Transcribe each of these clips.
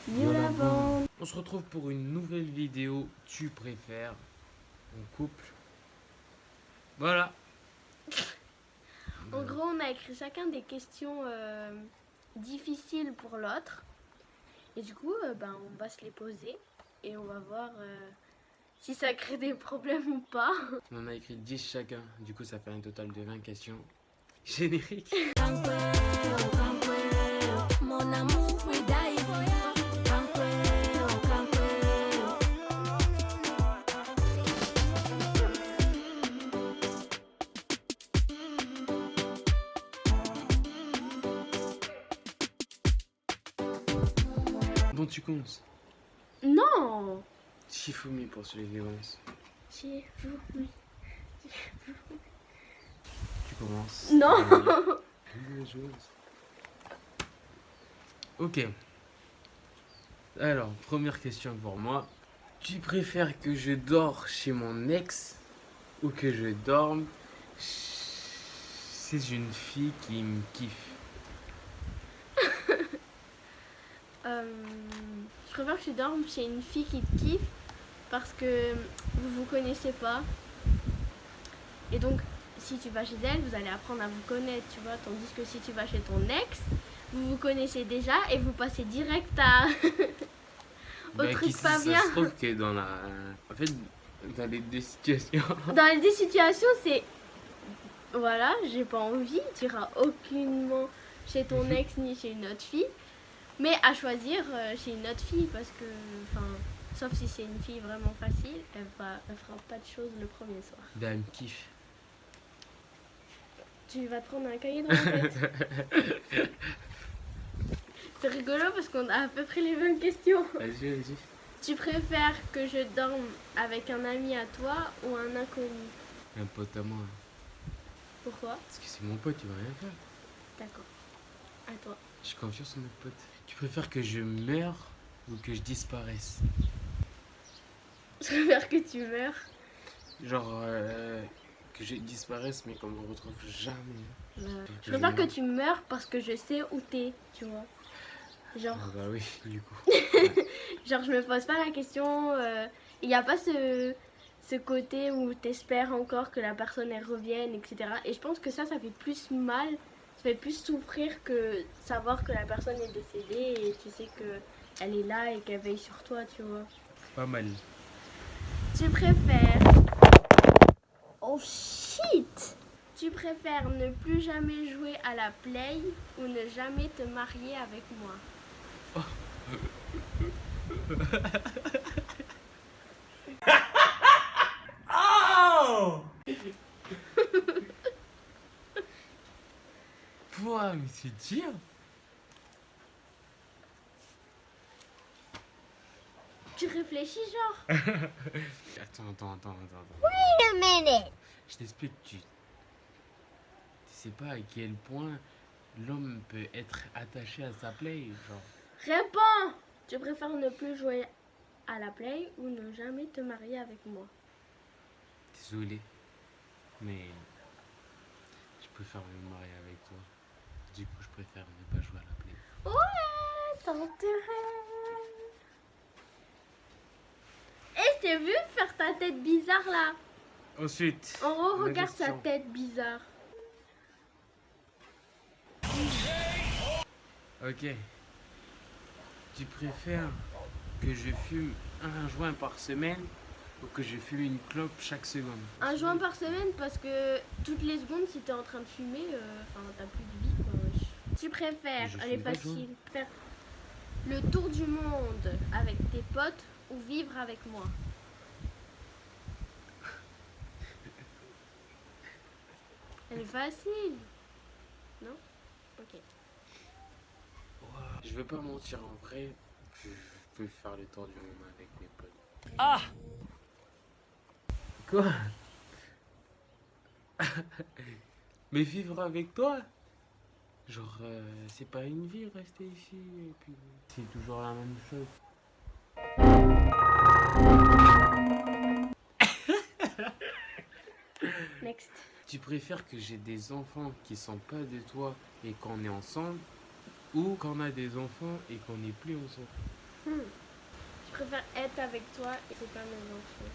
Yo la bande. On se retrouve pour une nouvelle vidéo. Tu préfères en couple? Voilà. En gros, on a écrit chacun des questions difficiles pour l'autre. Et du coup, on va se les poser et on va voir si ça crée des problèmes ou pas. On en a écrit 10 chacun. Du coup, ça fait un total de 20 questions. Générique. Mon amour, we die for you. Bon, tu commences. Non. Shifumi pour celui qui commence. Shifumi. Tu commences. Non. Ok. Alors, première question pour moi. Tu préfères que je dors chez mon ex ou que je dorme chez une fille qui me kiffe? Je préfère que tu dormes chez une fille qui te kiffe parce que vous connaissez pas. Et donc, si tu vas chez elle, vous allez apprendre à vous connaître, tu vois. Tandis que si tu vas chez ton ex, vous vous connaissez déjà et vous passez direct à au truc Qui pas ça bien. se trouve que dans la... En fait, dans les deux situations... Dans les deux situations, c'est... Voilà, j'ai pas envie, tu iras aucunement chez ton ex ni chez une autre fille. Mais à choisir chez une autre fille parce que... Enfin, sauf si c'est une fille vraiment facile, elle fera pas de choses le premier soir. Ben, elle me kiffe. Tu vas te prendre un cahier dans la tête. C'est rigolo parce qu'on a à peu près les mêmes questions. Vas-y, vas-y. Tu préfères que je dorme avec un ami à toi ou un inconnu? Un pote à moi. Pourquoi? Parce que c'est mon pote, il va rien faire. D'accord. À toi. J'ai confiance en mes potes. Tu préfères que je meure ou que je disparaisse? Je préfère que tu meurs. Genre, que je disparaisse, mais qu'on me retrouve jamais. Je préfère que tu meurs parce que je sais où t'es, tu vois. Genre, Ah bah oui, du coup. genre je me pose pas la question. Il n'y a pas ce côté où t'espères encore que la personne elle revienne, etc. Et je pense que ça fait plus mal, ça fait plus souffrir que savoir que la personne est décédée et tu sais que elle est là et qu'elle veille sur toi, tu vois. Pas mal. Tu préfères... Oh shit! Tu préfères ne plus jamais jouer à la play ou ne jamais te marier avec moi? Oh! Pouah, mais c'est dur. Tu réfléchis genre? Attends. Wait a minute! Je t'explique, tu sais pas à quel point l'homme peut être attaché à sa play, genre. Réponds! Tu préfères ne plus jouer à la play ou ne jamais te marier avec moi? Désolé, mais je préfère me marier avec toi. Du coup, je préfère ne pas jouer à la play. Ouais, t'as intérêt. Eh, je t'ai vu faire ta tête bizarre là. Ensuite, En gros, la regarde sa question. tête bizarre. Ok. Tu préfères que je fume un joint par semaine ou que je fume une clope chaque seconde? Un joint par semaine parce que toutes les secondes, si t'es en train de fumer, t'as plus de vie quoi. Wesh. Tu préfères, Mais je elle est fume pas de facile, faire le tour du monde avec tes potes ou vivre avec moi? Elle est facile. Non? Ok. Je veux pas mentir, en vrai, je peux faire le tour du monde avec mes potes. Ah! Quoi? Mais vivre avec toi? Genre, c'est pas une vie rester ici et puis c'est toujours la même chose. Next. Tu préfères que j'ai des enfants qui sont pas de toi et qu'on est ensemble ou qu'on a des enfants et qu'on n'est plus ensemble? Hmm. Je préfère être avec toi et c'est pas mes enfants.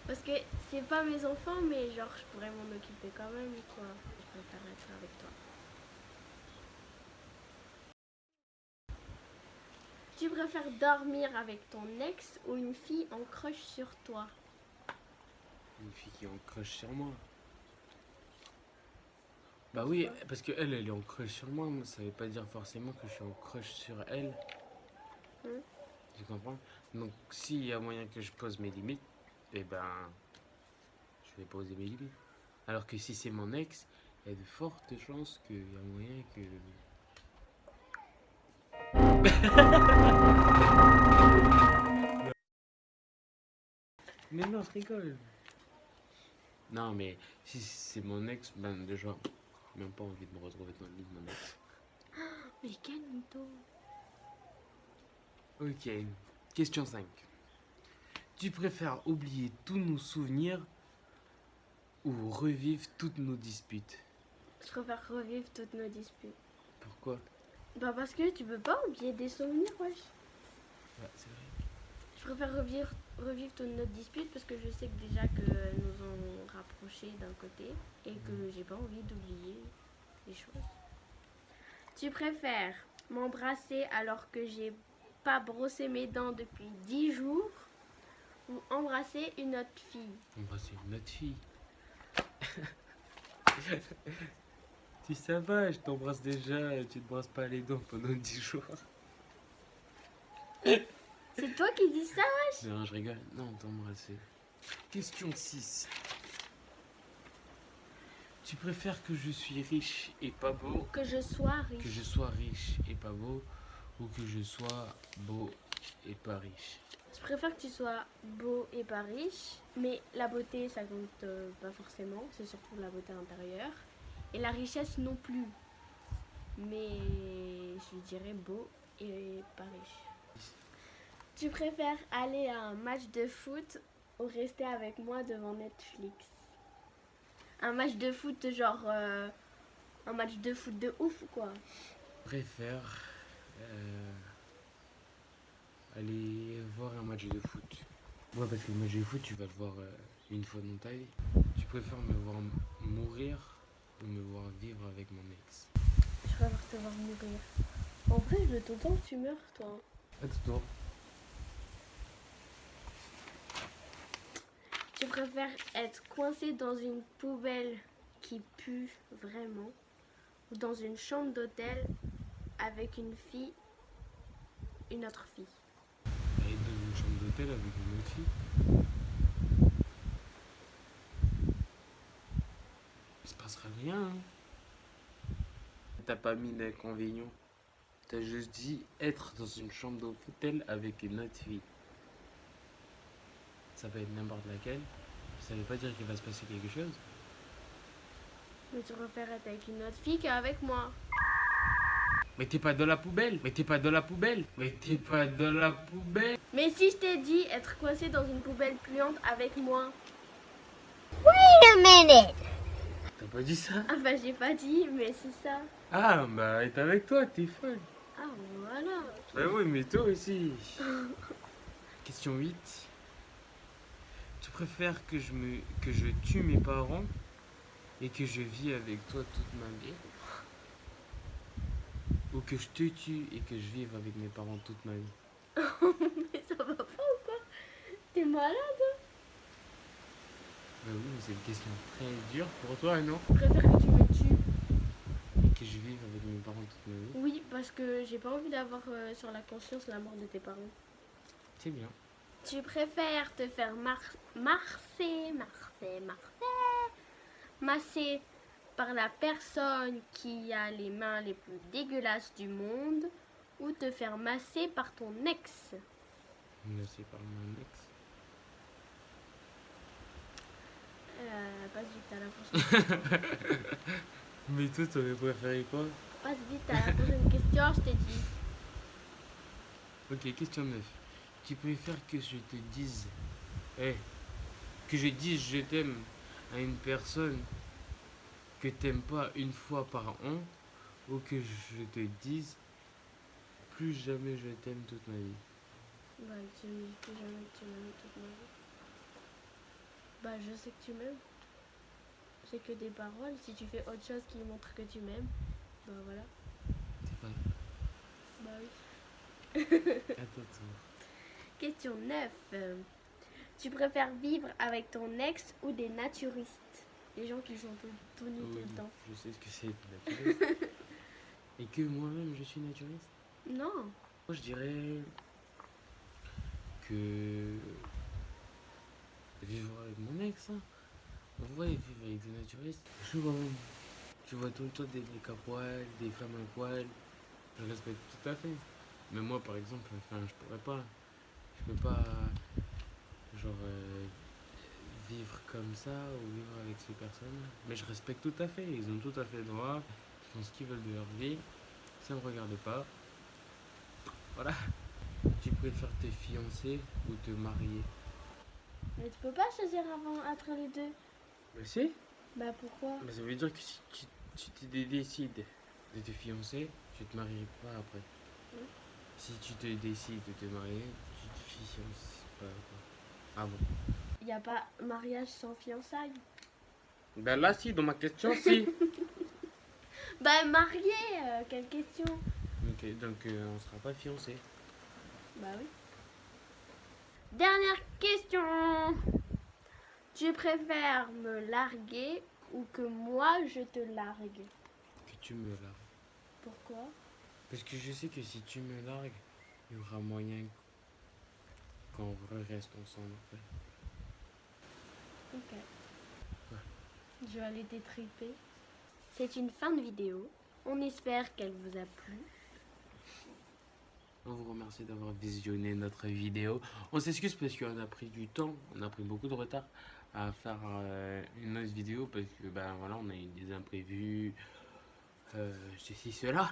Parce que c'est pas mes enfants, mais genre je pourrais m'en occuper quand même, quoi. Je préfère être avec toi. Tu préfères dormir avec ton ex ou une fille en crush sur toi? Une fille qui est en crush sur moi. Bah oui, parce que elle est en crush sur moi. Moi, ça veut pas dire forcément que je suis en crush sur elle. Hmm. Tu comprends? Donc, s'il y a moyen que je pose mes limites, eh ben, je vais poser mes limites. Alors que si c'est mon ex, il y a de fortes chances qu'il y a moyen que. Mais non, je rigole. Non, mais si c'est mon ex, ben déjà, j'ai même pas envie de me retrouver dans le lit de mon ex. Mais quel mytho! Ok, question 5. Tu préfères oublier tous nos souvenirs ou revivre toutes nos disputes? Je préfère revivre toutes nos disputes. Pourquoi? Bah parce que tu peux pas oublier des souvenirs, wesh. Ouais, c'est vrai. Je préfère revivre toutes nos disputes parce que je sais que déjà que nous ont rapprochés d'un côté et que j'ai pas envie d'oublier les choses. Tu préfères m'embrasser alors que j'ai pas brossé mes dents depuis 10 jours ou embrasser une autre fille? Embrasser une autre fille. Tu ça va, je t'embrasse déjà, tu te brosses pas les dents pendant 10 jours. C'est toi qui dis ça? Non, je rigole. Non, t'embrasser. Question 6. Tu préfères que je suis riche et pas beau, Que je sois riche. que je sois riche et pas beau, ou que je sois beau et pas riche? Je préfère que tu sois beau et pas riche, mais la beauté ça compte pas forcément, c'est surtout la beauté intérieure. Et la richesse non plus. Mais je dirais beau et pas riche. Tu préfères aller à un match de foot ou rester avec moi devant Netflix? Un match de foot genre un match de foot de ouf quoi. Je préfère aller voir un match de foot. Ouais, parce que le match de foot, tu vas le voir une fois dans ta vie. Tu préfères me voir mourir ou me voir vivre avec mon ex? Je préfère te voir mourir. En vrai, je veux tout le temps que tu meurs toi. Attends. Tu préfères être coincé dans une poubelle qui pue vraiment ou dans une chambre d'hôtel avec une autre fille? Aller dans une chambre d'hôtel avec une autre fille, il se passera rien. Hein. T'as pas mis d'inconvénient. T'as juste dit être dans une chambre d'hôtel avec une autre fille. Ça peut être n'importe laquelle. Ça veut pas dire qu'il va se passer quelque chose. Mais tu préfères être avec une autre fille qu'avec moi. Mais t'es pas dans la poubelle. Mais t'es pas dans la poubelle. Mais t'es pas dans la poubelle. Mais si je t'ai dit être coincé dans une poubelle puante avec moi. Wait a minute. T'as pas dit ça? Ah bah j'ai pas dit, mais c'est ça. Ah bah être avec toi, t'es folle. Ah voilà. Bah oui, mais toi aussi. Question 8. Tu préfères que je tue mes parents et que je vis avec toi toute ma vie, ou que je te tue et que je vive avec mes parents toute ma vie? Mais ça va pas ou quoi? T'es malade? Bah oui, mais c'est une question très dure pour toi, non? Je préfère que tu me tues. Et que je vive avec mes parents toute ma vie. Oui, parce que j'ai pas envie d'avoir sur la conscience la mort de tes parents. C'est bien. Tu préfères te faire masser par la personne qui a les mains les plus dégueulasses du monde ou te faire masser par ton ex? Menacé par mon ex. Passe vite à la prochaine. Mais toi, t'aurais préféré quoi? Passe vite à la prochaine question, je t'ai dit. Ok, question 9. Tu préfères que je te dise... que je dise je t'aime à une personne que t'aimes pas une fois par an, ou que je te dise plus jamais je t'aime toute ma vie. Bah, tu me dis plus jamais que tu m'aimes toute ma vie. Bah, je sais que tu m'aimes. C'est que des paroles. Si tu fais autre chose qui montre que tu m'aimes, bah voilà. C'est pas Bah oui. à ton tour. Question 9. Tu préfères vivre avec ton ex ou des naturistes? Les gens qui sont tout nus tout Oui, le temps. je sais ce que c'est être naturiste. Et que moi-même je suis naturiste. Non. Moi je dirais que vivre avec mon ex, hein. En vrai, vivre avec des naturistes, je vois même. Tu vois tout le temps des mecs à poil, des femmes à poil. Je respecte tout à fait. Mais moi par exemple, enfin, je pourrais pas. Je peux pas genre vivre comme ça ou vivre avec ces personnes. Mais je respecte tout à fait. Ils ont tout à fait le droit. Ils font ce qu'ils veulent de leur vie. Ça me regarde pas. Voilà. Tu préfères te fiancer ou te marier? Mais tu peux pas choisir avant, entre les deux. Mais si. Bah pourquoi? Mais ça veut dire que si tu te décides de te fiancer, tu te marieras pas après. Oui. Si tu te décides de te marier, tu te fiances pas après. Ah bon? Il n'y a pas mariage sans fiançailles. Ben là si, dans ma question si. Bah marié, quelle question? Ok, donc on sera pas fiancés. Bah oui. Dernière question. Tu préfères me larguer ou que moi je te largue? Que tu me largues. Pourquoi? Parce que je sais que si tu me largues, il y aura moyen qu'on reste ensemble après. Ok. Ouais. Je vais aller détriper. C'est une fin de vidéo. On espère qu'elle vous a plu. On vous remercie d'avoir visionné notre vidéo. On s'excuse parce qu'on a pris du temps, on a pris beaucoup de retard à faire une autre vidéo parce que ben voilà, on a eu des imprévus, ceci, cela.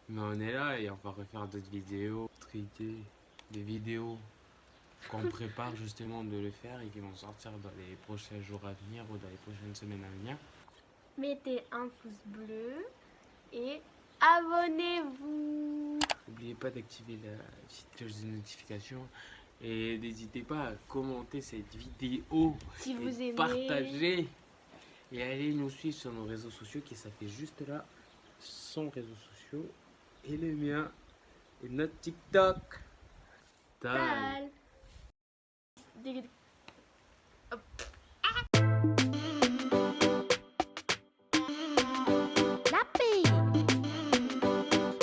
Mais on est là et on va refaire d'autres vidéos, traiter des vidéos qu'on prépare justement de le faire et qui vont sortir dans les prochains jours à venir ou dans les prochaines semaines à venir. Mettez un pouce bleu et abonnez-vous. N'oubliez pas d'activer la petite cloche de notification et n'hésitez pas à commenter cette vidéo Si et vous aimez. partager et allez nous suivre sur nos réseaux sociaux qui s'affichent juste là, son réseaux sociaux et le mien et notre TikTok. Tal.